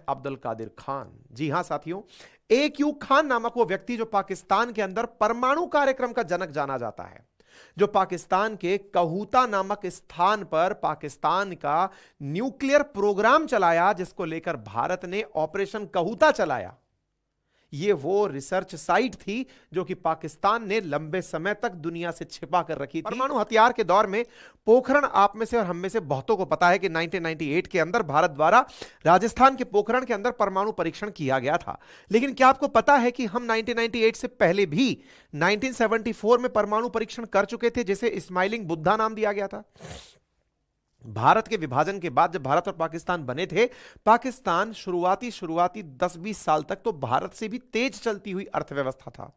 अब्दुल कादिर खान। जी हां साथियों, AQ खान नामक वो व्यक्ति जो पाकिस्तान के अंदर परमाणु कार्यक्रम का जनक जाना जाता है, जो पाकिस्तान के कहूता नामक स्थान पर पाकिस्तान का न्यूक्लियर प्रोग्राम चलाया, जिसको लेकर भारत ने ऑपरेशन कहूता चलाया। ये वो रिसर्च साइट थी जो कि पाकिस्तान ने लंबे समय तक दुनिया से छिपा कर रखी थी। परमाणु हथियार के दौर में पोखरण, आप में से और हम में से बहुतों को पता है कि 1998 के अंदर भारत द्वारा राजस्थान के पोखरण के अंदर परमाणु परीक्षण किया गया था। लेकिन क्या आपको पता है कि हम 1998 से पहले भी 1974 में परमाणु परीक्षण कर चुके थे, जिसे स्माइलिंग बुद्धा नाम दिया गया था। भारत के विभाजन के बाद जब भारत और पाकिस्तान बने थे, पाकिस्तान शुरुआती 10-20 साल तक तो भारत से भी तेज चलती हुई अर्थव्यवस्था था।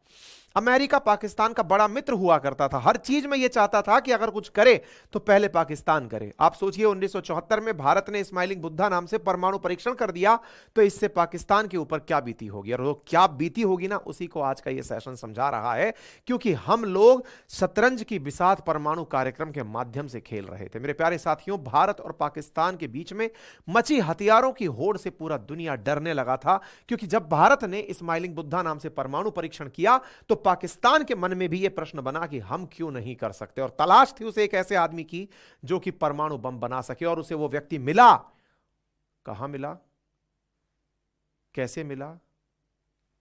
अमेरिका पाकिस्तान का बड़ा मित्र हुआ करता था। हर चीज में यह चाहता था कि अगर कुछ करे तो पहले पाकिस्तान करे। आप सोचिए 1974 में भारत ने स्माइलिंग बुद्धा नाम से परमाणु परीक्षण कर दिया, तो इससे पाकिस्तान के ऊपर क्या बीती होगी, और वो क्या बीती होगी ना, उसी को आज का यह सेशन समझा रहा है। क्योंकि हम लोग शतरंज की बिसात परमाणु कार्यक्रम के माध्यम से खेल रहे थे। मेरे प्यारे साथियों, भारत और पाकिस्तान के बीच में मची हथियारों की होड़ से पूरा दुनिया डरने लगा था। क्योंकि जब भारत ने स्माइलिंग बुद्धा नाम से परमाणु परीक्षण किया तो पाकिस्तान के मन में भी यह प्रश्न बना कि हम क्यों नहीं कर सकते, और तलाश थी उसे एक ऐसे आदमी की जो कि परमाणु बम बना सके। और उसे वो व्यक्ति मिला। कहां मिला, कैसे मिला,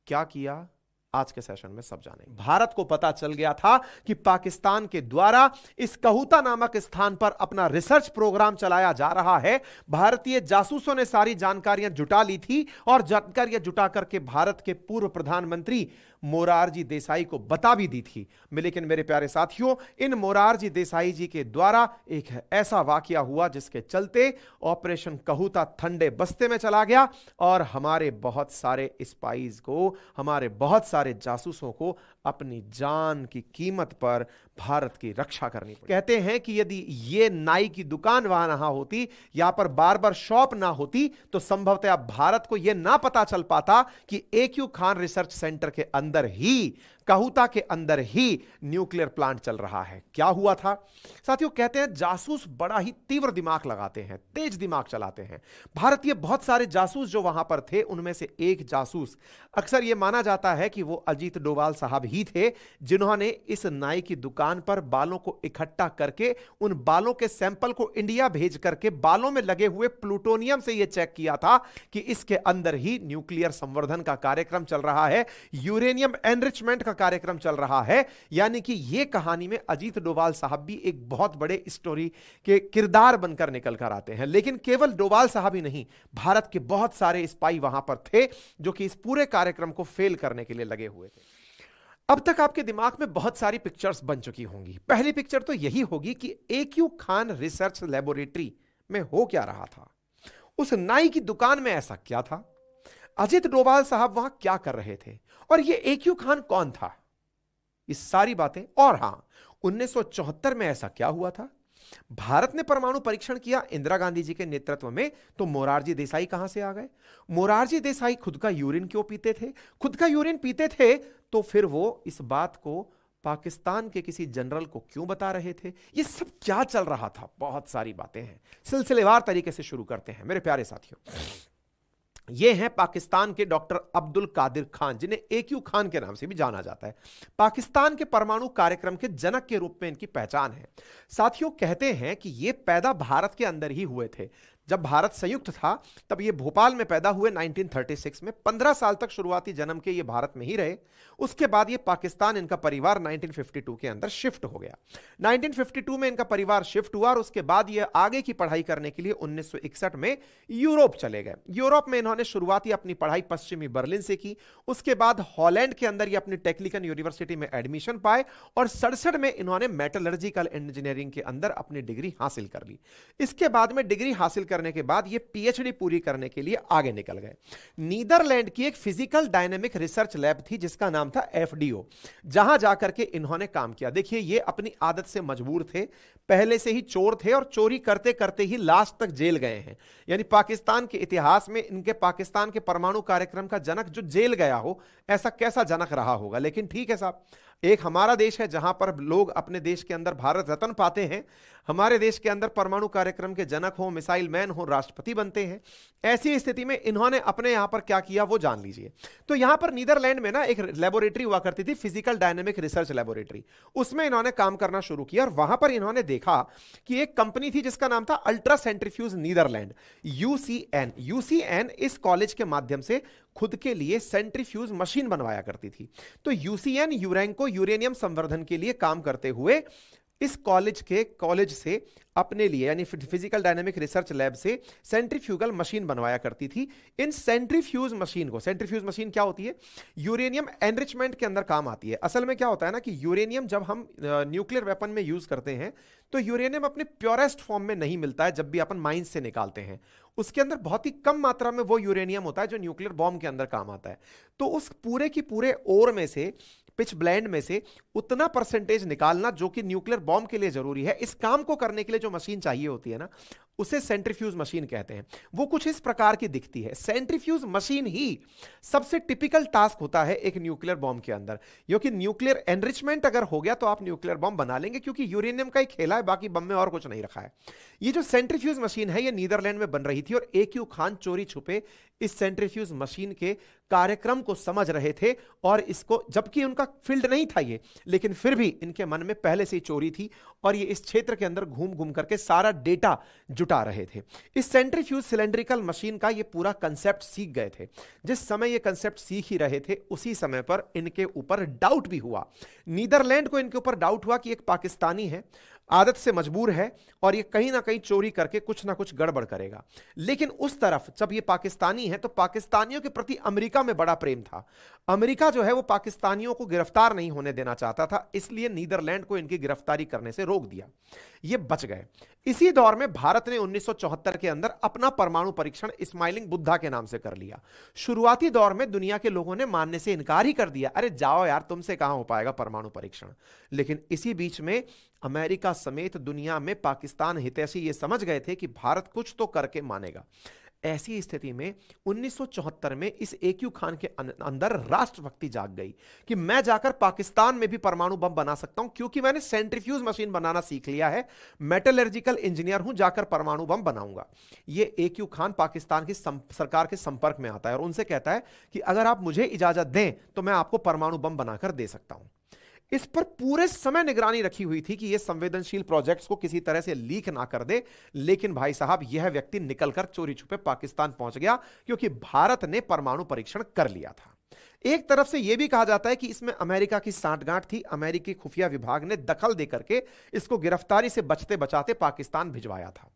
क्या किया, आज के सेशन में सब जानेंगे। भारत को पता चल गया था कि पाकिस्तान के द्वारा इस कहूता नामक स्थान पर अपना रिसर्च प्रोग्राम चलाया जा रहा है। भारतीय जासूसों ने सारी जानकारियां जुटा ली थी, और जानकारियां जुटा करके भारत के पूर्व प्रधानमंत्री मोरारजी देसाई को बता भी दी थी। लेकिन मेरे प्यारे साथियों, इन मोरारजी देसाई जी के द्वारा एक ऐसा वाकया हुआ जिसके चलते ऑपरेशन कहूता ठंडे बस्ते में चला गया, और हमारे बहुत सारे स्पाइज को, हमारे बहुत सारे जासूसों को अपनी जान की कीमत पर भारत की रक्षा करनी पड़ी। कहते हैं कि यदि ये नाई की दुकान वहां ना होती, यहां पर बार्बर शॉप ना होती, तो संभवतः भारत को यह ना पता चल पाता कि AQ खान रिसर्च सेंटर के अंदर ही, कहूता के अंदर ही न्यूक्लियर प्लांट चल रहा है। क्या हुआ था साथियों? कहते हैं जासूस बड़ा ही तीव्र दिमाग लगाते हैं, तेज दिमाग चलाते हैं। भारतीय बहुत सारे जासूस जो वहां पर थे, उनमें से एक जासूस, अक्सर यह माना जाता है कि वो अजीत डोभाल साहब ही थे, जिन्होंने इस नाई की दुकान पर बालों को इकट्ठा करके उन बालों के सैंपल को इंडिया भेज करके बालों में लगे हुए प्लूटोनियम से यह चेक किया था कि इसके अंदर ही न्यूक्लियर संवर्धन का कार्यक्रम चल रहा है, यूरेनियम एनरिचमेंट का कार्यक्रम चल रहा है। यानी कि यह कहानी में अजीत डोभाल साहब भी एक बहुत बड़े स्टोरी के किरदार बनकर निकल कर आते हैं। लेकिन केवल डोभाल साहब ही नहीं, भारत के बहुत सारे स्पाई वहां पर थे जो कि इस पूरे कार्यक्रम को फेल करने के लिए लगे हुए थे। अब तक आपके दिमाग में बहुत सारी पिक्चर्स बन चुकी होंगी। पहली पिक्चर तो यही होगी कि AQ खान रिसर्च लेबोरेटरी में हो क्या रहा था, उस नाई की दुकान में ऐसा क्या था, अजित डोभाल साहब वहां क्या कर रहे थे, और ये AQ खान कौन था, ये सारी बातें। और हां, 1974 में ऐसा क्या हुआ था, भारत ने परमाणु परीक्षण किया इंदिरा गांधी जी के नेतृत्व में, तो मोरारजी देसाई कहां से आ गए? मोरारजी देसाई खुद का यूरिन क्यों पीते थे? खुद का यूरिन पीते थे तो फिर वो इस बात को पाकिस्तान के किसी जनरल को क्यों बता रहे थे? ये सब क्या चल रहा था? बहुत सारी बातें हैं, सिलसिलेवार तरीके से शुरू करते हैं मेरे प्यारे साथियों। ये हैं पाकिस्तान के डॉक्टर अब्दुल कादिर खान, जिन्हें AQ खान के नाम से भी जाना जाता है। पाकिस्तान के परमाणु कार्यक्रम के जनक के रूप में इनकी पहचान है। साथियों, कहते हैं कि ये पैदा भारत के अंदर ही हुए थे। जब भारत संयुक्त था तब ये भोपाल में पैदा हुए 1936 में। 15 साल तक शुरुआती जन्म के ये भारत में ही रहे। उसके बाद ये पाकिस्तान, इनका परिवार 1952 के अंदर शिफ्ट हो गया। 1952 में इनका परिवार शिफ्ट हुआ, और उसके बाद ये आगे की पढ़ाई करने के लिए 1961 में यूरोप चले गए। यूरोप में इन्होंने शुरुआती अपनी पढ़ाई पश्चिमी बर्लिन से की। उसके बाद हॉलैंड के अंदर ये अपनी टेक्निकल यूनिवर्सिटी में एडमिशन पाए, और 67 में इन्होंने मेटलर्जिकल इंजीनियरिंग के अंदर अपनी डिग्री हासिल कर ली। इसके बाद में डिग्री हासिल करने के बाद ये PhD पूरी करने के लिए आगे निकल गए। नीदरलैंड की एक फिजिकल डायनेमिक रिसर्च लैब थी जिसका नाम था FDO, जहां जाकर के इन्होंने काम किया। देखिए, ये अपनी आदत से मजबूर थे, पहले से ही चोर थे, और चोरी करते करते ही लास्ट तक जेल गए हैं। यानी पाकिस्तान के इतिहास में इनके पाकिस्तान के परमाणु कार्यक्रम का जनक जो जेल गया हो, ऐसा कैसा जनक रहा होगा। लेकिन ठीक है साहब, एक हमारा देश है जहां पर लोग अपने देश के अंदर भारत रत्न पाते हैं, हमारे देश के अंदर परमाणु कार्यक्रम के जनक हो, मिसाइल मैन हो, राष्ट्रपति बनते हैं। ऐसी स्थिति में इन्होंने अपने यहां पर क्या किया वो जान लीजिए। तो यहां पर नीदरलैंड में ना एक लेबोरेटरी हुआ करती थी, फिजिकल डायनेमिक रिसर्च लेबोरेटरी, उसमें इन्होंने काम करना शुरू किया और वहां पर इन्होंने देखा कि एक कंपनी थी जिसका नाम था ultra centrifuge Netherland, UCN. UCN इस कॉलेज के माध्यम से खुद के लिए सेंट्रीफ्यूज मशीन बनवाया करती थी। तो यूसीएन यूरेंको यूरेनियम संवर्धन के लिए काम करते हुए इस कॉलेज से अपने लिए यानी फिजिकल डायनेमिक रिसर्च लैब से सेंट्रीफ्यूगल मशीन बनवाया करती थी। इन सेंट्रीफ्यूज मशीन क्या होती है, यूरेनियम एनरिचमेंट के अंदर काम आती है। असल में क्या होता है ना कि यूरेनियम जब हम न्यूक्लियर वेपन में यूज करते हैं तो यूरेनियम अपने प्योरेस्ट फॉर्म में नहीं मिलता है। जब भी अपन माइंस से निकालते हैं उसके अंदर बहुत ही कम मात्रा में वो यूरेनियम होता है जो न्यूक्लियर बॉम्ब के अंदर काम आता है। तो उस पूरे की पूरे ओर में से, पिच ब्लेंड में से उतना परसेंटेज निकालना जो कि न्यूक्लियर बॉम्ब के लिए जरूरी है, इस काम को करने के लिए जो मशीन चाहिए होती है ना, उसे सेंट्रीफ्यूज मशीन कहते हैं। वो कुछ इस प्रकार की दिखती है। सेंट्रीफ्यूज मशीन ही सबसे टिपिकल टास्क होता है एक न्यूक्लियर बॉम्ब के अंदर, क्योंकि न्यूक्लियर एनरिचमेंट अगर हो गया तो आप न्यूक्लियर बॉम्ब बना लेंगे, क्योंकि यूरेनियम का ही खेला है, बाकी बम में और कुछ नहीं रखा है। ये जो सेंट्रीफ्यूज मशीन है ये नीदरलैंड में बन रही थी और AQ खान चोरी छुपे इस सेंट्रीफ्यूज मशीन के कार्यक्रम को समझ रहे थे और इसको, जबकि उनका फील्ड नहीं था ये, लेकिन फिर भी इनके मन में पहले से ही चोरी थी और ये इस क्षेत्र के अंदर घूम घूम करके सारा डेटा जुटा रहे थे। इस सेंट्रीफ्यूज सिलेंड्रिकल मशीन का ये पूरा कंसेप्ट सीख गए थे। जिस समय ये कंसेप्ट सीख ही रहे थे उसी समय पर इनके ऊपर डाउट भी हुआ। नीदरलैंड को इनके ऊपर डाउट हुआ कि एक पाकिस्तानी है, आदत से मजबूर है और ये कहीं ना कहीं चोरी करके कुछ ना कुछ गड़बड़ करेगा। लेकिन उस तरफ जब ये पाकिस्तानी है तो पाकिस्तानियों के प्रति अमेरिका में बड़ा प्रेम था। अमेरिका जो है वो पाकिस्तानियों को गिरफ्तार नहीं होने देना चाहता था, इसलिए नीदरलैंड को इनकी गिरफ्तारी करने से रोक दिया। ये बच गए। इसी दौर में भारत ने 1974 के अंदर अपना परमाणु परीक्षण स्माइलिंग बुद्धा के नाम से कर लिया। शुरुआती दौर में दुनिया के लोगों ने मानने से इनकार ही कर दिया, अरे जाओ यार, तुमसे कहां हो पाएगा परमाणु परीक्षण। लेकिन इसी बीच में अमेरिका समेत दुनिया में पाकिस्तान हितैषी ये समझ गए थे कि भारत कुछ तो करके मानेगा। ऐसी स्थिति में 1974 में इस AQ खान के अंदर राष्ट्रभक्ति जाग गई कि मैं जाकर पाकिस्तान में भी परमाणु बम बना सकता हूं, क्योंकि मैंने सेंट्रीफ्यूज मशीन बनाना सीख लिया है, मेटलर्जिकल इंजीनियर हूं, जाकर परमाणु बम बनाऊंगा। ये AQ खान पाकिस्तान की सरकार के संपर्क में आता है और उनसे कहता है कि अगर आप मुझे इजाजत दें तो मैं आपको परमाणु बम बनाकर दे सकता हूं। इस पर पूरे समय निगरानी रखी हुई थी कि यह संवेदनशील प्रोजेक्ट्स को किसी तरह से लीक ना कर दे। लेकिन भाई साहब, यह व्यक्ति निकलकर चोरी छुपे पाकिस्तान पहुंच गया, क्योंकि भारत ने परमाणु परीक्षण कर लिया था। एक तरफ से यह भी कहा जाता है कि इसमें अमेरिका की सांठगांठ थी। अमेरिकी खुफिया विभाग ने दखल देकर के इसको गिरफ्तारी से बचते बचाते पाकिस्तान भिजवाया था।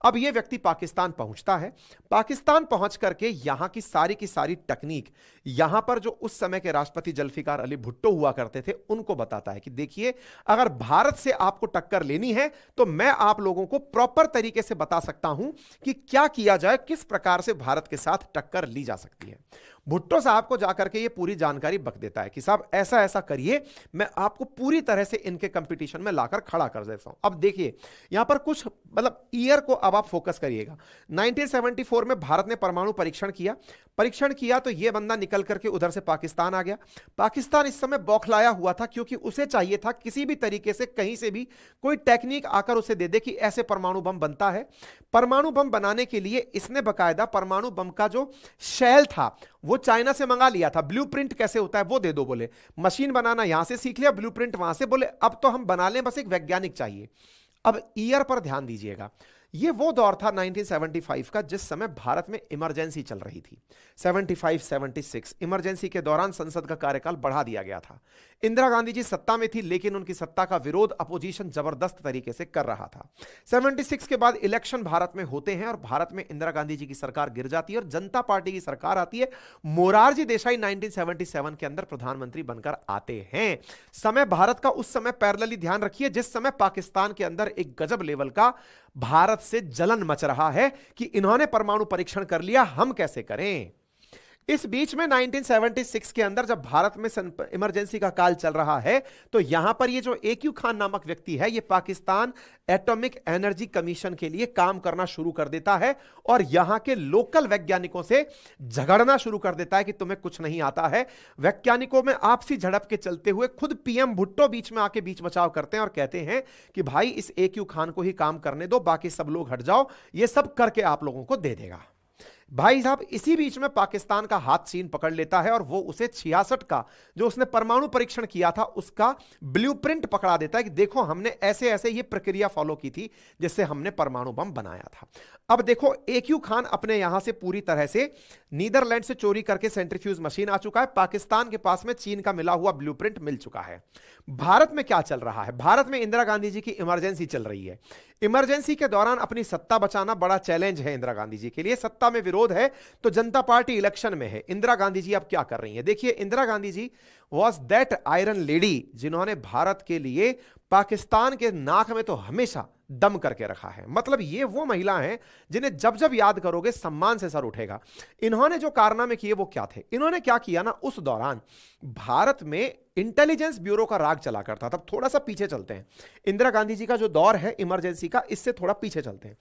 अब यह व्यक्ति पाकिस्तान पहुंचता है। पाकिस्तान पहुंच करके यहां की सारी टेक्निक यहां पर जो उस समय के राष्ट्रपति जुल्फिकार अली भुट्टो हुआ करते थे उनको बताता है कि देखिए, अगर भारत से आपको टक्कर लेनी है तो मैं आप लोगों को प्रॉपर तरीके से बता सकता हूं कि क्या किया जाए, किस प्रकार से भारत के साथ टक्कर ली जा सकती है। भुट्टो साहब को जाकर के ये पूरी जानकारी बक देता है कि साहब ऐसा ऐसा करिए, मैं आपको पूरी तरह से इनके कंपटीशन में लाकर खड़ा कर देता हूं। अब देखिए यहां पर कुछ मतलब ईयर को अब आप फोकस करिएगा। 1974 में भारत ने परमाणु परीक्षण किया तो यह बंदा निकल करके उधर से पाकिस्तान आ गया। पाकिस्तान इस समय बौखलाया हुआ था, क्योंकि उसे चाहिए था किसी भी तरीके से कहीं से भी कोई टेक्निक आकर उसे दे दे कि ऐसे परमाणु बम बनता है। परमाणु बम बनाने के लिए इसने बकायदा परमाणु बम का जो शेल था वो चाइना से मंगा लिया था। ब्लूप्रिंट कैसे होता है वो दे दो, बोले मशीन बनाना यहां से सीख लिया, ब्लूप्रिंट वहां से, बोले अब तो हम बना लें, बस एक वैज्ञानिक चाहिए। अब ईयर पर ध्यान दीजिएगा, यह वो दौर था 1975 का जिस समय भारत में इमरजेंसी चल रही थी। 75-76 इमरजेंसी के दौरान संसद का कार्यकाल बढ़ा दिया गया था। इंदिरा गांधी जी सत्ता में थी, लेकिन उनकी सत्ता का विरोध अपोजिशन जबरदस्त तरीके से कर रहा था। 76 के बाद इलेक्शन भारत में होते हैं और भारत में इंदिरा गांधी जी की सरकार गिर जाती है और जनता पार्टी की सरकार आती है। मोरारजी देसाई 1977 के अंदर प्रधानमंत्री बनकर आते हैं। समय भारत का उस समय पैरेलली ध्यान रखिए जिस समय पाकिस्तान के अंदर एक गजब लेवल का भारत से जलन मच रहा है कि इन्होंने परमाणु परीक्षण कर लिया, हम कैसे करें। इस बीच में 1976 के अंदर जब भारत में इमरजेंसी का काल चल रहा है, तो यहां पर ये जो AQ खान नामक व्यक्ति है, ये पाकिस्तान एटॉमिक एनर्जी कमीशन के लिए काम करना शुरू कर देता है और यहां के लोकल वैज्ञानिकों से झगड़ना शुरू कर देता है कि तुम्हें कुछ नहीं आता है। वैज्ञानिकों में आपसी झड़प के चलते हुए खुद PM भुट्टो बीच में आके बीच बचाव करते हैं और कहते हैं कि भाई इस AQ खान को ही काम करने दो, बाकी सब लोग हट जाओ, ये सब करके आप लोगों को दे देगा। भाई साहब, इसी बीच में पाकिस्तान का हाथ चीन पकड़ लेता है और वो उसे 66 का जो उसने परमाणु परीक्षण किया था उसका ब्लूप्रिंट पकड़ा देता है कि देखो हमने ऐसे ऐसे ये प्रक्रिया फॉलो की थी जिससे हमने परमाणु बम बनाया था। अब देखो AQ खान अपने यहां से पूरी तरह से नीदरलैंड से चोरी करके सेंट्रीफ्यूज मशीन आ चुका है, पाकिस्तान के पास में चीन का मिला हुआ ब्लूप्रिंट मिल चुका है। भारत में क्या चल रहा है? भारत में इंदिरा गांधी जी की इमरजेंसी चल रही है। इमरजेंसी के दौरान अपनी सत्ता बचाना बड़ा चैलेंज है इंदिरा गांधी जी के लिए। सत्ता में विरोध है तो जनता पार्टी इलेक्शन में है। इंदिरा गांधी जी अब क्या कर रही है? देखिए, Indira Gandhi ji was that iron lady जिन्होंने भारत के लिए पाकिस्तान के नाक में तो हमेशा दम करके रखा है। मतलब ये वो महिला हैं जिन्हें जब जब याद करोगे सम्मान से सर उठेगा। इन्होंने जो कारनामे किए वो क्या थे? इन्होंने क्या किया ना, उस दौरान भारत में इंटेलिजेंस ब्यूरो का राज चला करता। तब थोड़ा सा पीछे चलते हैं, इंदिरा गांधी जी का जो दौर है इमरजेंसी का, इससे थोड़ा पीछे चलते हैं।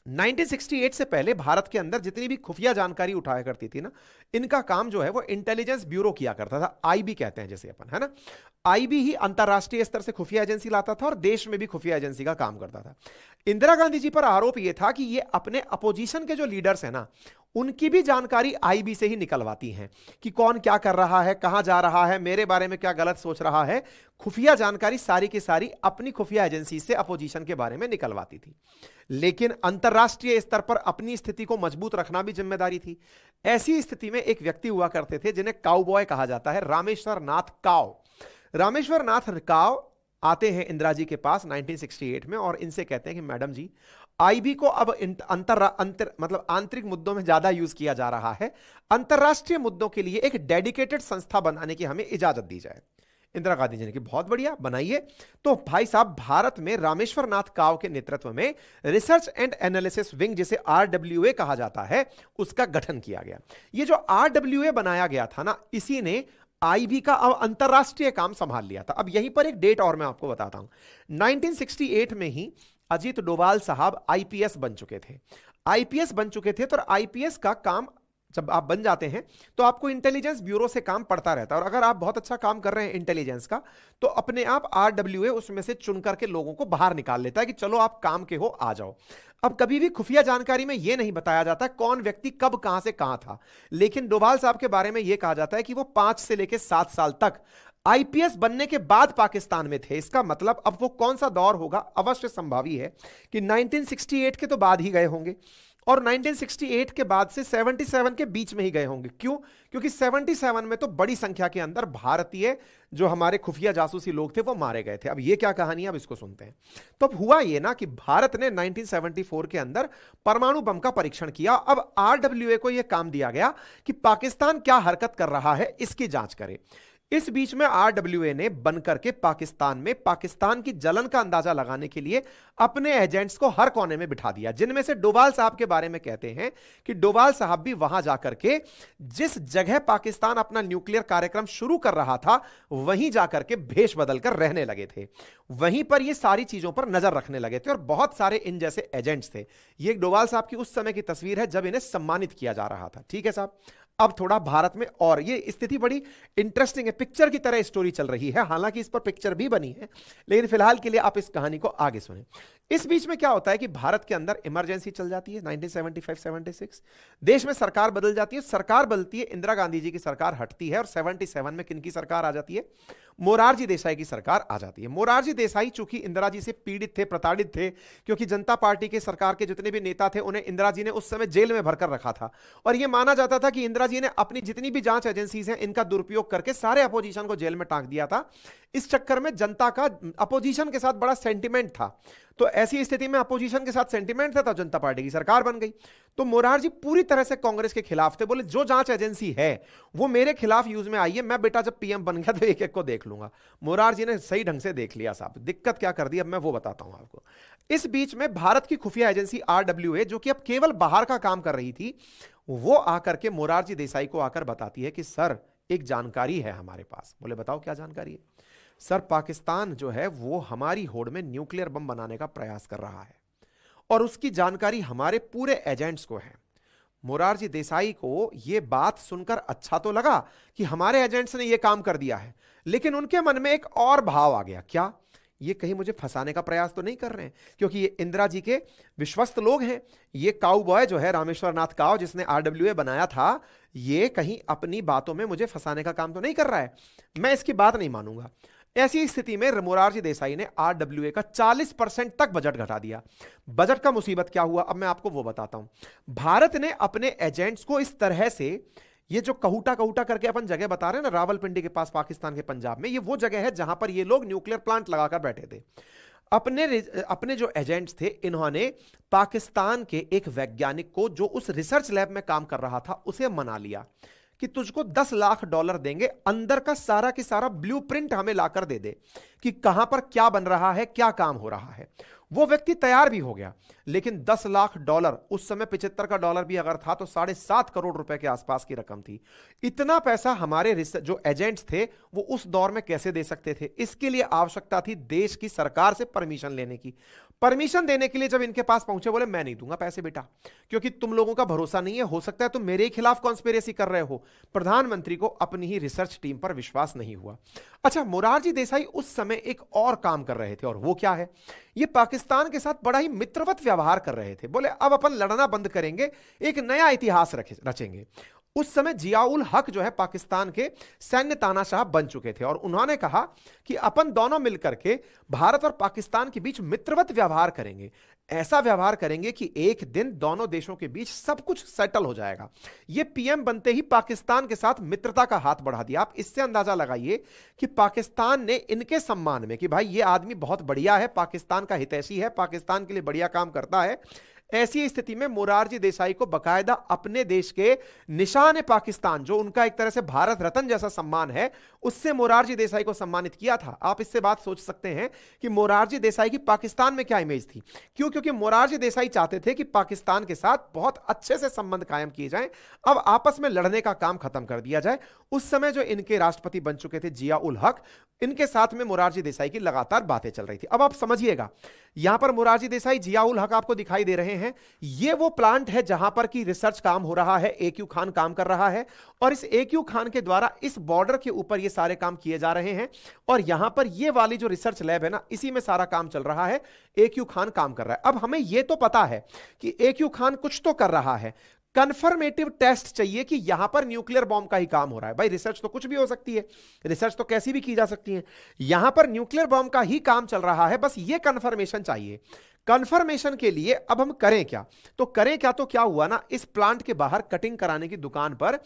1968 से पहले भारत के अंदर जितनी भी खुफिया जानकारी उठाया करती थी ना, इनका काम जो है वो इंटेलिजेंस ब्यूरो किया करता था। IB कहते हैं जैसे अपन, है ना। IB ही अंतरराष्ट्रीय स्तर से खुफिया एजेंसी लाता था और देश में भी खुफिया एजेंसी का काम करता था। इंदिरा गांधी जी पर आरोप यह था कि ये अपने अपोजिशन के जो लीडर्स हैं ना, उनकी भी जानकारी IB से ही निकलवाती हैं कि कौन क्या कर रहा है, कहां जा रहा है, मेरे बारे में क्या गलत सोच रहा है। खुफिया जानकारी सारी की सारी अपनी खुफिया एजेंसी से अपोजिशन के बारे में निकलवाती थी। लेकिन अंतरराष्ट्रीय स्तर पर अपनी स्थिति को मजबूत रखना भी जिम्मेदारी थी। ऐसी स्थिति में एक व्यक्ति हुआ करते थे जिन्हें काउबॉय कहा जाता है, रामेश्वर नाथ काव। रामेश्वर नाथ काव आते हैं इंदिरा जी के पास 1968 में और इनसे कहते हैं कि मैडम जी, IB को अब मतलब आंतरिक मुद्दों में ज्यादा यूज किया जा रहा है, अंतरराष्ट्रीय मुद्दों के लिए एक डेडिकेटेड संस्था बनाने की हमें इजाजत दी जाए। इंदिरा गांधी जी ने कि बहुत बढ़िया, बनाइए। तो भाई साहब, भारत में रामेश्वर नाथ काव के नेतृत्व में रिसर्च एंड एनालिसिस विंग, जिसे RWA कहा जाता है, उसका गठन किया गया। ये जो RWA बनाया गया था ना, इसी ने IB का अब अंतरराष्ट्रीय काम संभाल लिया था। अब यहीं पर एक डेट और मैं आपको बताता हूं। 1968 में ही अजीत डोभाल साहब IPS बन चुके थे। IPS बन चुके थे तो IPS का काम जब आप बन जाते हैं तो आपको इंटेलिजेंस ब्यूरो से काम पड़ता रहता है, और अगर आप बहुत अच्छा काम कर रहे हैं इंटेलिजेंस का, तो अपने आप RWA उसमें से चुन करके लोगों को बाहर निकाल लेता है कि चलो आप काम के हो, आ जाओ। अब कभी भी खुफिया जानकारी में यह नहीं बताया जाता कौन व्यक्ति कब कहां से कहां था, लेकिन डोभाल साहब के बारे में यह कहा जाता है कि वो 5 से लेकर 7 साल तक IPS बनने के बाद पाकिस्तान में थे। इसका मतलब अब वो कौन सा दौर होगा, अवश्य संभावी है कि 1968 के तो बाद ही गए होंगे और 1968 के बाद से 77 के बीच में ही गए होंगे। क्यों? क्योंकि 77 में तो बड़ी संख्या के अंदर भारतीय जो हमारे खुफिया जासूसी लोग थे वो मारे गए थे। अब ये क्या कहानी है, अब इसको सुनते हैं। तो अब हुआ ये ना कि भारत ने 1974 के अंदर परमाणु बम का परीक्षण किया। अब RWA को यह काम दिया गया कि पाकिस्तान क्या हरकत कर रहा है इसकी जांच करे। इस बीच में RWA ने बनकर के पाकिस्तान में पाकिस्तान की जलन का अंदाजा लगाने के लिए अपने एजेंट्स को हर कोने में बिठा दिया, जिनमें से डोभाल साहब के बारे में कहते हैं कि डोभाल साहब भी वहां जाकर के जिस जगह पाकिस्तान अपना न्यूक्लियर कार्यक्रम शुरू कर रहा था वहीं जाकर के भेष बदलकर रहने लगे थे, वहीं पर ये सारी चीजों पर नजर रखने लगे थे और बहुत सारे इन जैसे एजेंट्स थे। ये डोभाल साहब की उस समय की तस्वीर है जब इन्हें सम्मानित किया जा रहा था। ठीक है साहब। अब थोड़ा भारत में, और ये स्थिति बड़ी इंटरेस्टिंग है, पिक्चर की तरह स्टोरी चल रही है, हालांकि इस पर पिक्चर भी बनी है, लेकिन फिलहाल के लिए आप इस कहानी को आगे सुनें। इस बीच में क्या होता है कि भारत के अंदर इमरजेंसी चल जाती है 1975-76, देश में सरकार बदल जाती है, सरकार बदलती है, इंदिरा गांधी जी की सरकार हटती है और 77 में किनकी सरकार आ जाती है? मोरारजी देसाई की सरकार आ जाती है। मोरारजी देसाई चूंकि इंदिरा जी से पीड़ित थे, प्रताड़ित थे, क्योंकि जनता पार्टी के सरकार के जितने भी नेता थे उन्हें इंदिरा जी ने उस समय जेल में भरकर रखा था और यह माना जाता था कि इंदिरा जी ने अपनी जितनी भी जांच एजेंसीज हैं इनका दुरुपयोग करके सारे अपोजिशन को जेल में टांग दिया था। इस चक्कर में जनता का अपोजिशन के साथ बड़ा सेंटिमेंट था, तो ऐसी स्थिति में अपोजिशन के साथ सेंटिमेंट था तो जनता पार्टी की सरकार बन गई। तो मोरारजी पूरी तरह से कांग्रेस के खिलाफ थे, बोले जो जांच एजेंसी है वो मेरे खिलाफ यूज में आई है, मैं बेटा जब पीएम बन गया तो एक एक को देख लूंगा। मोरारजी ने सही ढंग से देख लिया साहब। दिक्कत क्या कर दी अब मैं वो बताता हूं आपको। इस बीच में भारत की खुफिया एजेंसी आरडब्ल्यूए, जो कि अब केवल बाहर का काम कर रही थी, वो आकर के मोरारजी देसाई को आकर बताती है कि सर एक जानकारी है हमारे पास। बोले बताओ क्या जानकारी है? सर पाकिस्तान जो है वो हमारी होड़ में न्यूक्लियर बम बनाने का प्रयास कर रहा है और उसकी जानकारी हमारे पूरे एजेंट्स को है। मोरारजी देसाई को यह बात सुनकर अच्छा तो लगा कि हमारे एजेंट्स ने यह काम कर दिया है, लेकिन उनके मन में एक और भाव आ गया, क्या ये कहीं मुझे फंसाने का प्रयास तो नहीं कर रहे हैं? क्योंकि ये इंदिरा जी के विश्वस्त लोग हैं। ये काउ बॉय जो है रामेश्वर नाथ काउ, जिसने आरडब्ल्यूए बनाया था, ये कहीं अपनी बातों में मुझे फंसाने का काम तो नहीं कर रहा है, मैं इसकी बात नहीं मानूंगा। ऐसी स्थिति में मोरारजी देसाई ने आरडब्ल्यूए का 40% तक बजट घटा दिया। बजट का मुसीबत क्या हुआ अब मैं आपको वो बताता हूं। भारत ने अपने एजेंट्स को इस तरह से, ये जो कहूटा करके अपन जगह बता रहे हैं ना, रावलपिंडी के पास पाकिस्तान के पंजाब में, ये वो जगह है जहां पर ये लोग न्यूक्लियर प्लांट लगाकर बैठे थे। अपने जो एजेंट्स थे, इन्होंने पाकिस्तान के एक वैज्ञानिक को जो उस रिसर्च लैब में काम कर रहा था उसे मना लिया कि तुझको $10 लाख देंगे, अंदर का सारा की सारा ब्लूप्रिंट हमें लाकर दे दे कि कहां पर क्या बन रहा है, क्या काम हो रहा है। वो व्यक्ति तैयार भी हो गया, लेकिन $10 लाख, उस समय 75 का डॉलर भी अगर था तो 7.5 करोड़ रुपए के आसपास की रकम थी। इतना पैसा हमारे जो एजेंट्स थे वो उस दौर में कैसे दे सकते थे? इसके लिए आवश्यकता थी देश की सरकार से परमिशन लेने की। परमिशन देने के लिए जब इनके पास पहुंचे, बोले मैं नहीं दूंगा पैसे बेटा, क्योंकि तुम लोगों का भरोसा नहीं है, हो सकता है तुम मेरे खिलाफ कॉन्स्पिरेसी कर रहे हो। प्रधानमंत्री को अपनी ही रिसर्च टीम पर विश्वास नहीं हुआ। अच्छा, मोरारजी देसाई उस समय एक और काम कर रहे थे, और वो क्या है? ये पाकिस्तान के साथ बड़ा ही मित्रवत व्यवहार कर रहे थे। बोले अब अपन लड़ना बंद करेंगे, एक नया इतिहास रचेंगे। उस समय जियाउल हक जो है पाकिस्तान के सैन्य तानाशाह बन चुके थे, और उन्होंने कहा कि अपन दोनों मिलकर के भारत और पाकिस्तान के बीच मित्रवत व्यवहार करेंगे। ऐसा व्यवहार करेंगे कि एक दिन दोनों देशों के बीच सब कुछ सेटल हो जाएगा। ये पीएम बनते ही पाकिस्तान के साथ मित्रता का हाथ बढ़ा दिया। आप इससे अंदाजा लगाइए कि पाकिस्तान ने इनके सम्मान में कि भाई ये आदमी बहुत बढ़िया है, पाकिस्तान का हितैषी है, पाकिस्तान के लिए बढ़िया काम करता है, ऐसी स्थिति में मोरारजी देसाई को बकायदा अपने देश के निशान पाकिस्तान, जो उनका एक तरह से भारत रत्न जैसा सम्मान है, उससे मोरारजी देसाई को सम्मानित किया था। आप इससे बात सोच सकते हैं कि मोरारजी देसाई की पाकिस्तान में क्या इमेज थी। क्यों? क्योंकि मोरारजी देसाई चाहते थे कि पाकिस्तान के साथ बहुत अच्छे से संबंध कायम किए जाएं, अब आपस में लड़ने का काम खत्म कर दिया जाए। उस समय जो इनके राष्ट्रपति बन चुके थे जिया उल हक, इनके साथ में मोरारजी देसाई की लगातार बातें चल रही थी। अब आप समझिएगा, यहां पर मोरारजी देसाई, जिया उल हक आपको दिखाई दे रहे हैं। ये वो प्लांट है जहां पर की रिसर्च काम हो रहा है, AQ खान काम कर रहा है, और इस AQ खान के द्वारा इस बॉर्डर के ऊपर ये सारे काम किए जा रहे हैं। और यहां पर ये वाली जो रिसर्च लैब है ना, इसी में सारा काम चल रहा है, AQ खान काम कर रहा है। अब हमें यह तो पता है कि AQ खान कुछ तो कर रहा है, कंफर्मेटिव टेस्ट चाहिए कि यहां पर न्यूक्लियर बॉम्ब का ही काम हो रहा है। भाई रिसर्च तो कुछ भी हो सकती है, रिसर्च तो कैसी भी की जा सकती है, यहां पर न्यूक्लियर बॉम्ब का ही काम चल रहा है, बस ये कंफर्मेशन चाहिए। कंफर्मेशन के लिए अब हम करें क्या? तो क्या हुआ ना, इस प्लांट के बाहर कटिंग कराने की दुकान पर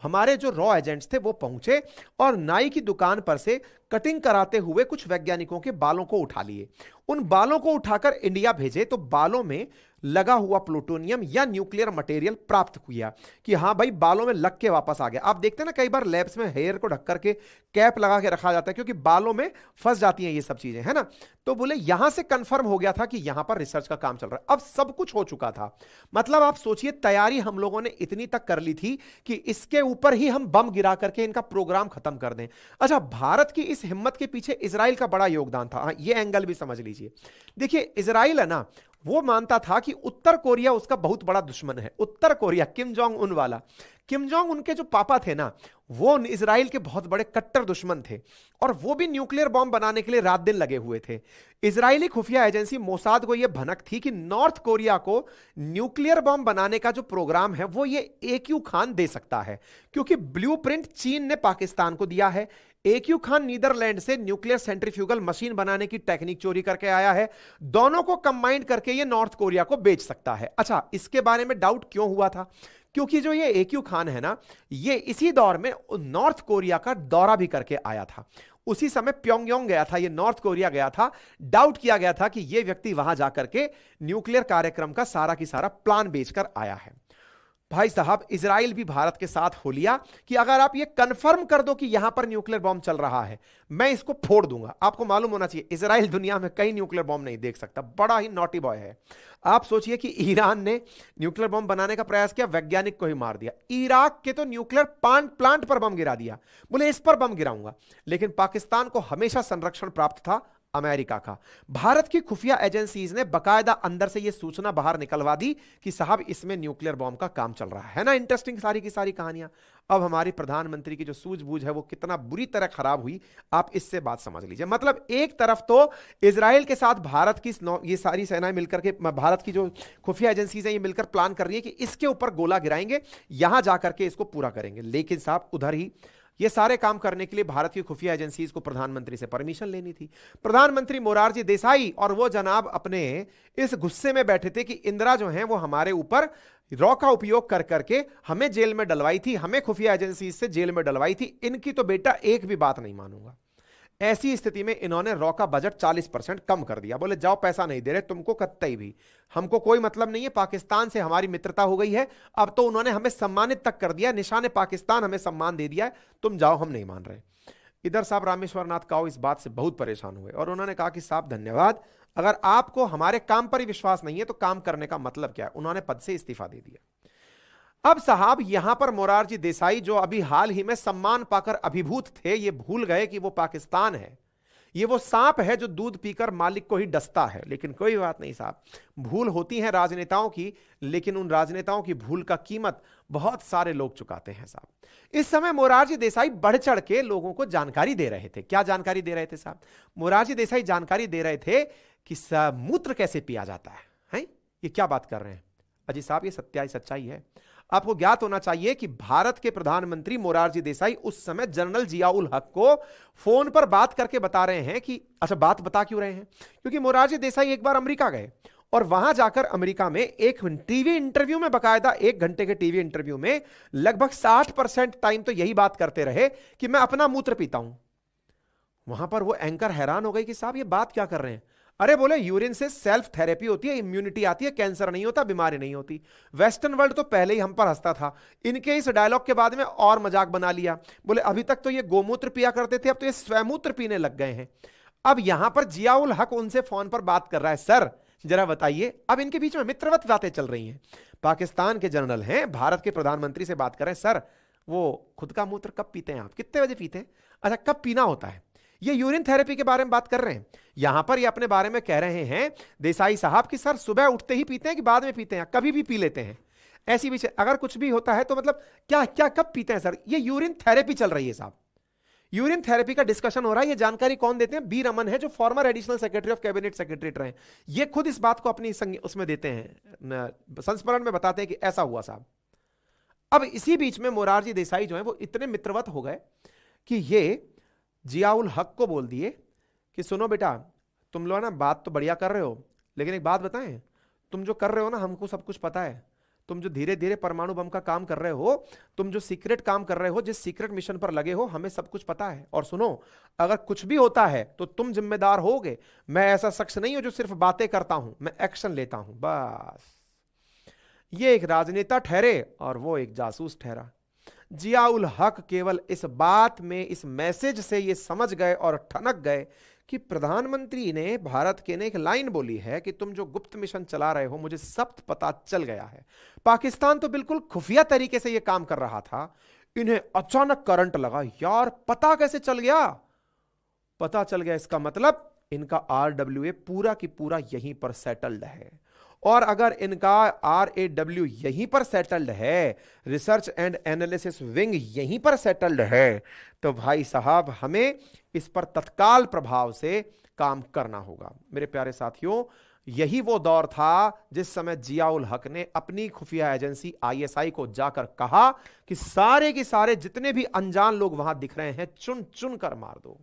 हमारे जो रॉ एजेंट्स थे वो पहुंचे और नाई की दुकान पर से कटिंग कराते हुए कुछ वैज्ञानिकों के बालों को उठा लिए। उन बालों को उठाकर इंडिया भेजे तो बालों में लगा हुआ प्लूटोनियम या न्यूक्लियर मटेरियल प्राप्त किया कि हां भाई बालों में लग के वापस आ गया। आप देखते हैं ना कई बार लैब्स में हेयर को ढक करके कैप लगा के रखा जाता है क्योंकि बालों में फंस जाती हैं ये सब चीजें, है ना। तो बोले यहां से कंफर्म हो गया था कि यहां पर रिसर्च का काम चल रहा है। अब सब कुछ हो चुका था, मतलब आप सोचिए तैयारी हम लोगों ने इतनी तक कर ली थी कि इसके ऊपर ही हम बम गिरा करके इनका प्रोग्राम खत्म कर दें। अच्छा, भारत की इस हिम्मत के पीछे इजराइल का बड़ा योगदान था। ये एंगल भी समझ लीजिए। देखिए इजराइल है ना, वो मानता था कि उत्तर कोरिया उसका बहुत बड़ा दुश्मन है। उत्तर कोरिया, किम जोंग उन वाला, किम जोंग उनके जो पापा थे ना, वो इजराइल के बहुत बड़े कट्टर दुश्मन थे और वो भी न्यूक्लियर बॉम्ब बनाने के लिए रात दिन लगे हुए थे। इजरायली खुफिया एजेंसी मोसाद को यह भनक थी कि नॉर्थ कोरिया को न्यूक्लियर बॉम्ब बनाने का जो प्रोग्राम है वो ये AQ खान दे सकता है, क्योंकि ब्लूप्रिंट चीन ने पाकिस्तान को दिया है। AQ खान नीदरलैंड से न्यूक्लियर सेंट्रीफ्यूगल मशीन बनाने की टेक्निक चोरी करके आया है। दोनों को कंबाइन करके ये नॉर्थ कोरिया को बेच सकता है। अच्छा, इसके बारे में डाउट क्यों हुआ था? क्योंकि जो ये AQ खान है ना, ये इसी दौर में नॉर्थ कोरिया का दौरा भी करके आया था। उसी समय प्योंगयांग गया था, ये नॉर्थ कोरिया गया था। डाउट किया गया था कि यह व्यक्ति वहां जाकर के न्यूक्लियर कार्यक्रम का सारा की सारा प्लान बेचकर आया है। भाई साहब, इजराइल भी भारत के साथ हो लिया कि अगर आप ये कंफर्म कर दो कि यहां पर न्यूक्लियर बॉम्ब चल रहा है, मैं इसको फोड़ दूंगा। आपको मालूम होना चाहिए इजराइल दुनिया में कई न्यूक्लियर बॉम्ब नहीं देख सकता, बड़ा ही नॉटी बॉय है। आप सोचिए कि ईरान ने न्यूक्लियर बॉम्ब बनाने का प्रयास किया, वैज्ञानिक को ही मार दिया। इराक के तो न्यूक्लियर प्लांट पर बम गिरा दिया, बोले इस पर बम गिराऊंगा। लेकिन पाकिस्तान को हमेशा संरक्षण प्राप्त था अमेरिका का। भारत की खुफिया एजेंसीज ने बकायदा अंदर से यह सूचना बाहर निकलवा दी कि साहब इसमें न्यूक्लियर बॉम्ब का काम चल रहा है ना। इंटरेस्टिंग सारी की सारी कहानियां। अब हमारी प्रधानमंत्री की जो सूझबूझ है वो कितना बुरी तरह खराब हुई, आप इससे बात समझ लीजिए। मतलब एक तरफ तो इजराइल के साथ भारत की ये सारी सेनाएं मिलकर के, भारत की जो खुफिया एजेंसीज हैं ये मिलकर प्लान कर रही है कि इसके ऊपर गोला गिराएंगे, यहां जाकर के इसको पूरा करेंगे। लेकिन साहब उधर ही ये सारे काम करने के लिए भारत की खुफिया एजेंसीज को प्रधानमंत्री से परमिशन लेनी थी। प्रधानमंत्री मोरारजी देसाई और वो जनाब अपने इस गुस्से में बैठे थे कि इंदिरा जो हैं वो हमारे ऊपर रॉ का उपयोग कर करके हमें जेल में डलवाई थी, हमें खुफिया एजेंसीज से जेल में डलवाई थी, इनकी तो बेटा एक भी बात नहीं मानूंगा। ऐसी स्थिति में इन्होंने रॉ का बजट 40% कम कर दिया। बोले जाओ, पैसा नहीं दे रहे तुमको कतई भी, हमको कोई मतलब नहीं है, पाकिस्तान से हमारी मित्रता हो गई है। अब तो उन्होंने हमें सम्मानित तक कर दिया, निशाने पाकिस्तान हमें सम्मान दे दिया है, तुम जाओ, हम नहीं मान रहे। इधर साहब रामेश्वर नाथ काऊ इस बात से बहुत परेशान हुए और उन्होंने कहा कि साहब धन्यवाद, अगर आपको हमारे काम पर ही विश्वास नहीं है तो काम करने का मतलब क्या है। उन्होंने पद से इस्तीफा दे दिया। अब साहब यहां पर मोरारजी देसाई जो अभी हाल ही में सम्मान पाकर अभिभूत थे, ये भूल गए कि वो पाकिस्तान है, ये वो सांप है जो दूध पीकर मालिक को ही डसता है। लेकिन कोई बात नहीं साहब, भूल होती है राजनेताओं की, लेकिन उन राजनेताओं की भूल का कीमत बहुत सारे लोग चुकाते हैं साहब। इस समय मोरारजी देसाई बढ़ चढ़ के लोगों को जानकारी दे रहे थे। क्या जानकारी दे रहे थे साहब? मोरारजी देसाई जानकारी दे रहे थे कि मूत्र कैसे पिया जाता है? ये क्या बात कर रहे हैं अजी साहब? ये सच्चाई है। आपको ज्ञात होना चाहिए कि भारत के प्रधानमंत्री मोरारजी देसाई उस समय जनरल जियाउल हक को फोन पर बात करके बता रहे हैं कि, अच्छा बात बता क्यों रहे हैं, क्योंकि मोरारजी देसाई एक बार अमेरिका गए और वहां जाकर अमेरिका में एक टीवी इंटरव्यू में, बकायदा 1 घंटे के टीवी इंटरव्यू में लगभग 60% टाइम तो यही बात करते रहे कि मैं अपना मूत्र पीता हूं। वहां पर वो एंकर हैरान हो गई कि साहब ये बात क्या कर रहे हैं। अरे बोले यूरिन से सेल्फ थेरेपी होती है, इम्यूनिटी आती है, कैंसर नहीं होता, बीमारी नहीं होती। वेस्टर्न वर्ल्ड तो पहले ही हम पर हंसता था, इनके इस डायलॉग के बाद में और मजाक बना लिया। बोले अभी तक तो ये गोमूत्र पिया करते थे, अब तो ये स्वमूत्र पीने लग गए हैं। अब यहां पर जियाउल हक उनसे फोन पर बात कर रहा है, सर जरा बताइए। अब इनके बीच में मित्रवत बातें चल रही हैं। पाकिस्तान के जनरल हैं, भारत के प्रधानमंत्री से बात कर रहे हैं, सर वो खुद का मूत्र कब पीते हैं आप, कितने बजे पीते हैं, अच्छा कब पीना होता है। ये यूरिन थेरेपी के बारे में बात कर रहे हैं। यहां पर ये अपने बारे में कह रहे हैं देसाई साहब कि सर सुबह उठते ही पीते हैं कि बाद में पीते हैं, कभी भी पी लेते हैं। ऐसी विषय अगर कुछ भी होता है तो मतलब क्या क्या कब पीते हैं सर। ये यूरिन थेरेपी चल रही है साहब, यूरिन थेरेपी का डिस्कशन हो रहा है। ये जानकारी कौन देते हैं? बी रमन है, जो farmer additional secretary of cabinet secretariat रहे। ये खुद इस बात को अपनी उसमें देते हैं, संस्मरण में बताते हैं कि ऐसा हुआ साहब। अब इसी बीच में मोरारजी देसाई जो है वो इतने मित्रवत हो गए कि ये जियाउल हक को बोल दिए कि सुनो बेटा, तुम लोग ना बात तो बढ़िया कर रहे हो, लेकिन एक बात बताएं, तुम जो कर रहे हो ना हमको सब कुछ पता है। तुम जो धीरे धीरे परमाणु बम का काम कर रहे हो, तुम जो सीक्रेट काम कर रहे हो, जिस सीक्रेट मिशन पर लगे हो, हमें सब कुछ पता है। और सुनो, अगर कुछ भी होता है तो तुम जिम्मेदार होगे। मैं ऐसा शख्स नहीं हूं जो सिर्फ बातें करता हूं, मैं एक्शन लेता हूं बस। ये एक राजनेता ठहरे और वो एक जासूस ठहरा। जियाउल हक केवल इस बात में, इस मैसेज से ये समझ गए और ठनक गए कि प्रधानमंत्री ने, भारत के ने एक लाइन बोली है कि तुम जो गुप्त मिशन चला रहे हो मुझे सब पता चल गया है। पाकिस्तान तो बिल्कुल खुफिया तरीके से ये काम कर रहा था, इन्हें अचानक करंट लगा, यार पता कैसे चल गया? पता चल गया, इसका मतलब इनका RWA पूरा की पूरा यहीं पर सेटल्ड है। और अगर इनका RAW यहीं पर सेटल्ड है, रिसर्च एंड एनालिसिस विंग यहीं पर सेटल्ड है, तो भाई साहब हमें इस पर तत्काल प्रभाव से काम करना होगा। मेरे प्यारे साथियों, यही वो दौर था जिस समय जियाउल हक ने अपनी खुफिया एजेंसी ISI को जाकर कहा कि सारे के सारे जितने भी अनजान लोग वहां दिख रहे हैं चुन चुन कर मार दो।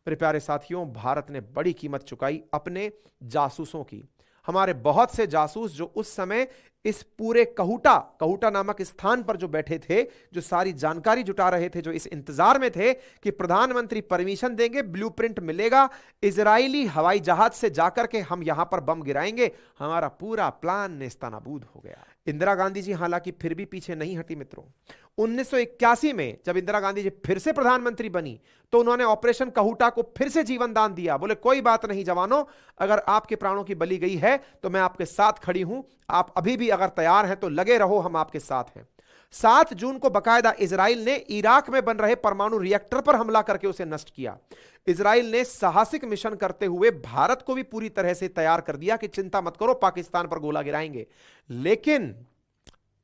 मेरे प्यारे साथियों, भारत ने बड़ी कीमत चुकाई अपने जासूसों की, हमारे बहुत से जासूस जो उस समय इस पूरे कहूटा नामक स्थान पर जो बैठे थे, जो सारी जानकारी जुटा रहे थे, जो इस इंतजार में थे कि प्रधानमंत्री परमिशन देंगे, ब्लूप्रिंट मिलेगा, इजरायली हवाई जहाज से जाकर के हम यहां पर बम गिराएंगे, हमारा पूरा प्लान नेस्तनाबूद हो गया। इंदिरा गांधी जी हालांकि फिर भी पीछे नहीं हटी मित्रों। 1981 में जब इंदिरा गांधी जी फिर से प्रधानमंत्री बनी तो उन्होंने ऑपरेशन कहूटा को फिर से जीवन दान दिया। बोले कोई बात नहीं जवानों, अगर आपके प्राणों की बलि गई है तो मैं आपके साथ खड़ी हूं, आप अभी भी अगर तैयार हैं तो लगे रहो, हम आपके साथ हैं। 7 जून को बकायदा इजराइल ने इराक में बन रहे परमाणु रिएक्टर पर हमला करके उसे नष्ट किया। इजराइल ने साहसिक मिशन करते हुए भारत को भी पूरी तरह से तैयार कर दिया कि चिंता मत करो, पाकिस्तान पर गोला गिराएंगे। लेकिन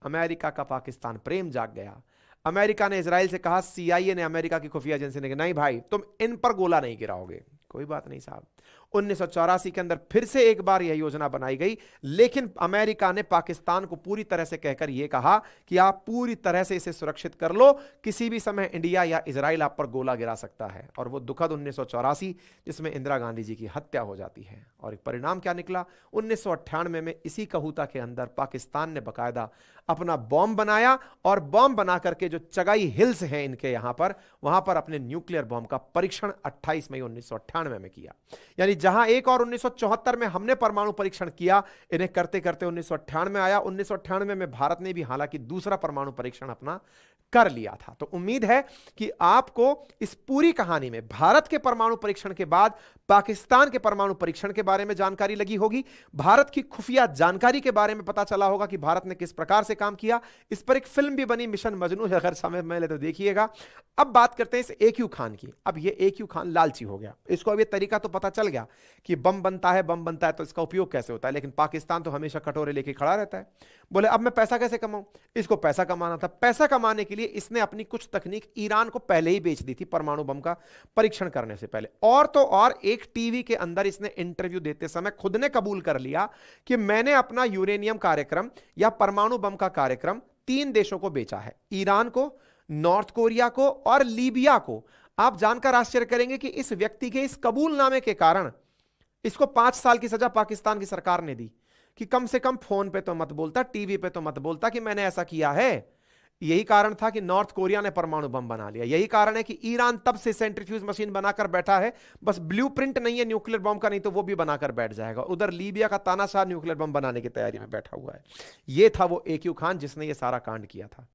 अमेरिका का पाकिस्तान प्रेम जाग गया। अमेरिका ने इजराइल से कहा, सीआईए ने, अमेरिका की खुफिया एजेंसी ने कहा नहीं भाई तुम इन पर गोला नहीं गिराओगे। कोई बात नहीं साहब। 1984 के अंदर फिर से एक बार यह योजना बनाई गई, लेकिन अमेरिका ने पाकिस्तान को पूरी तरह से कहकर यह कहा कि आप पूरी तरह से इसे सुरक्षित कर लो, किसी भी समय इंडिया या इजराइल आप पर गोला गिरा सकता है। और वो दुखद 1984 जिसमें इंदिरा गांधी जी की हत्या हो जाती है। और एक परिणाम क्या निकला, 1998 में इसी कहूता के अंदर पाकिस्तान ने बकायदा अपना बॉम्ब बनाया और बॉम्ब बना करके जो चगाई हिल्स हैं इनके यहां पर, वहां पर अपने न्यूक्लियर बॉम्ब का परीक्षण 28 मई 1998 में किया। यानी जहां एक और 1974 में हमने परमाणु परीक्षण किया, इन्हें करते करते 1998 में आया। 1998 में भारत ने भी हालांकि दूसरा परमाणु परीक्षण अपना कर लिया था। तो उम्मीद है कि आपको इस पूरी कहानी में भारत के परमाणु परीक्षण के बाद पाकिस्तान के परमाणु परीक्षण के बारे में जानकारी लगी होगी, भारत की खुफिया जानकारी के बारे में पता चला होगा कि भारत ने किस प्रकार से काम किया। इस पर एक फिल्म भी बनी, मिशन मजनू, अगर समय मिले तो देखिएगा। अब बात करते हैं इस AQ खान की। अब ये AQ खान लालची हो गया, इसको अब ये तरीका तो पता चल गया कि बम बनता है तो इसका उपयोग कैसे होता है। लेकिन पाकिस्तान तो हमेशा कटोरे लेके खड़ा रहता है। बोले अब मैं पैसा कैसे कमाऊं, इसको पैसा कमाना था। पैसा कमाने के लिए इसने अपनी कुछ तकनीक ईरान को पहले ही बेच दी थी परमाणु बम का परीक्षण करने से पहले। और तो और एक टीवी के अंदर इसने इंटरव्यू देते समय खुद ने कबूल कर लिया कि मैंने अपना यूरेनियम कार्यक्रम या परमाणु बम का कार्यक्रम 3 देशों को बेचा है, ईरान को, नॉर्थ कोरिया को और लीबिया को। आप जानकर आश्चर्य करेंगे कि इस व्यक्ति के इस कबूलनामे के कारण इसको 5 साल की सजा पाकिस्तान की सरकार ने दी कि कम से कम फोन पे तो मत बोलता, टीवी पे तो मत बोलता कि मैंने ऐसा किया है। यही कारण था कि नॉर्थ कोरिया ने परमाणु बम बना लिया। यही कारण है कि ईरान तब से सेंट्रीफ्यूज मशीन बनाकर बैठा है, बस ब्लूप्रिंट नहीं है न्यूक्लियर बम का, नहीं तो वो भी बनाकर बैठ जाएगा। उधर लीबिया का तानाशाह न्यूक्लियर बम बनाने की तैयारी में बैठा हुआ है। यह था वो AQ खान जिसने ये सारा कांड किया था।